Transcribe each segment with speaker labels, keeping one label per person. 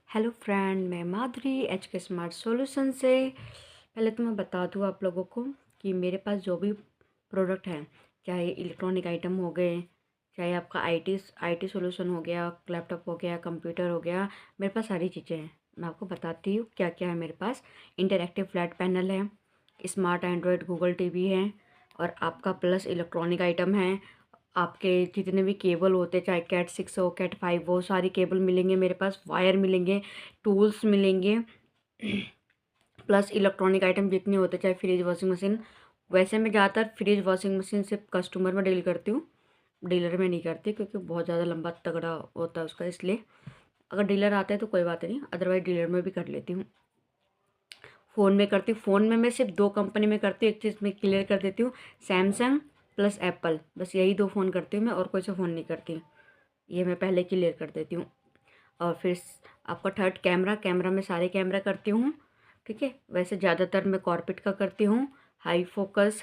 Speaker 1: Hello friend, मैं माधुरी H के smart solution से। पहले तो मैं बता दूँ आप लोगों को कि मेरे पास जो भी प्रोडक्ट हैं, चाहे इलेक्ट्रॉनिक आइटम हो गए, चाहे आपका आईटी सॉल्यूशन हो गया, लैपटॉप हो गया, कंप्यूटर हो गया, मेरे पास सारी चीज़ें हैं। मैं आपको बताती हूँ क्या क्या है मेरे पास। इंटरैक्टिव फ्लैट पैनल है, स्मार्ट एंड्रॉयड गूगल टीवी है, और आपका प्लस इलेक्ट्रॉनिक आइटम है। आपके जितने भी केबल होते हैं, चाहे कैट 6 हो, कैट 5 हो, सारी केबल मिलेंगे मेरे पास, वायर मिलेंगे, टूल्स मिलेंगे। प्लस इलेक्ट्रॉनिक आइटम जितने होते हैं, चाहे फ्रिज, वॉशिंग मशीन। वैसे मैं ज़्यादातर फ्रिज वॉशिंग मशीन से कस्टमर में डील करती हूँ, डीलर में नहीं करती, क्योंकि बहुत ज़्यादा लंबा तगड़ा होता है उसका। इसलिए अगर डीलर आता है तो कोई बात नहीं, अदरवाइज डीलर में भी कर लेती हूँ। फ़ोन में करती हूँ, फ़ोन में मैं सिर्फ दो कंपनी में करती हूँ। एक चीज़ मैं क्लियर कर देती हूँ, सैमसंग प्लस एप्पल, बस यही दो फ़ोन करती हूँ मैं, और कोई सा फ़ोन नहीं करती। ये मैं पहले क्लियर कर देती हूँ। और फिर आपका थर्ड कैमरा, कैमरा में सारे कैमरा करती हूँ, ठीक है। वैसे ज़्यादातर मैं कॉर्पोरेट का करती हूँ, हाई फोकस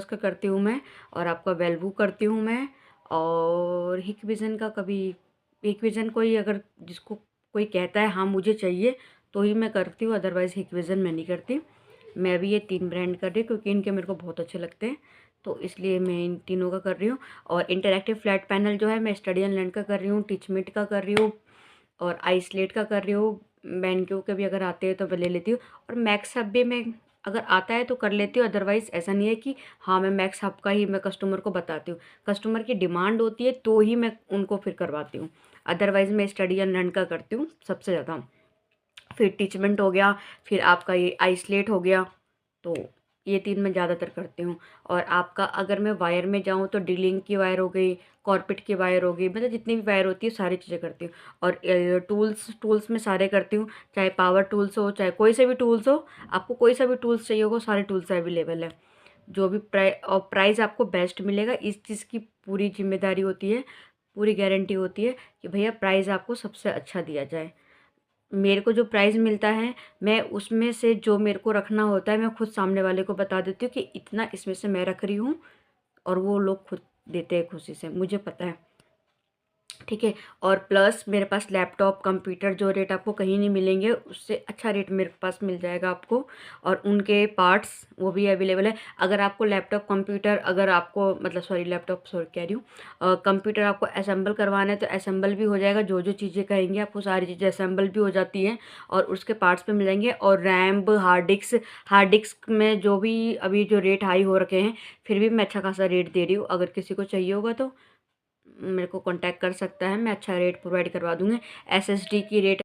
Speaker 1: का करती हूँ मैं, और आपका वेल्वू करती हूँ मैं। और हिकविज़न का कभी, हिकविज़न कोई अगर जिसको कोई कहता है हाँ मुझे चाहिए तो ही मैं करती हूँ, अदरवाइज़ हिकविज़न मैं नहीं करती। मैं भी ये 3 ब्रांड कर रही हूँ क्योंकि इनके मेरे को बहुत अच्छे लगते हैं, तो इसलिए मैं इन तीनों का कर रही हूँ। और इंटरैक्टिव फ्लैट पैनल जो है, मैं स्टडी एंड लर्न का कर रही हूँ, टीचमेट का कर रही हूँ, और आइसलेट का कर रही हूँ। बेंक्यू के भी अगर आते हैं तो मैं ले लेती हूँ, और मैक्स हब भी मैं अगर आता है तो कर लेती हूँ। अदरवाइज़ ऐसा नहीं है कि हाँ मैं मैक्स हब का ही मैं कस्टमर को बताती हूँ, कस्टमर की डिमांड होती है तो ही मैं उनको फिर करवाती हूँ। अदरवाइज़ मैं स्टडी एंड लर्न का करती हूँ सबसे ज़्यादा। फिर टीचमेंट हो गया, फिर आपका ये आइसलेट हो गया, तो ये 3 मैं ज़्यादातर करती हूँ। और आपका अगर मैं वायर में जाऊँ तो डी-लिंक की वायर हो गई, कॉर्पेट की वायर हो गई, मतलब जितनी भी वायर होती है सारी चीज़ें करती हूँ। और टूल्स में सारे करती हूँ, चाहे पावर टूल्स हो, चाहे कोई से भी टूल्स हो। आपको कोई सा भी टूल्स चाहिए होगा, सारे टूल्स अवेलेबल है। जो भी प्राइस आपको बेस्ट मिलेगा, इस चीज़ की पूरी जिम्मेदारी होती है, पूरी गारंटी होती है कि भैया प्राइस आपको सबसे अच्छा दिया जाए। मेरे को जो प्राइज़ मिलता है, मैं उसमें से जो मेरे को रखना होता है, मैं खुद सामने वाले को बता देती हूँ कि इतना इसमें से मैं रख रही हूँ, और वो लोग खुद देते हैं खुशी से, मुझे पता है, ठीक है। और प्लस मेरे पास लैपटॉप, कंप्यूटर जो रेट आपको कहीं नहीं मिलेंगे, उससे अच्छा रेट मेरे पास मिल जाएगा आपको। और उनके पार्ट्स वो भी अवेलेबल है। अगर आपको लैपटॉप, कंप्यूटर, अगर आपको मतलब सॉरी लैपटॉप सॉरी कह रही हूँ, कंप्यूटर आपको असेंबल करवाना है तो असेंबल भी हो जाएगा। जो जो चीज़ें कहेंगे आपको सारी चीज़ें असेंबल भी हो जाती हैं, और उसके पार्ट्स पे मिल जाएंगे। और रैम, हार्ड डिस्क में जो भी अभी जो रेट हाई हो रखे हैं, फिर भी मैं अच्छा खासा रेट दे रही हूँ। अगर किसी को चाहिए होगा तो मेरे को कांटेक्ट कर सकता है, मैं अच्छा रेट प्रोवाइड करवा दूँगी। एसएसडी की रेट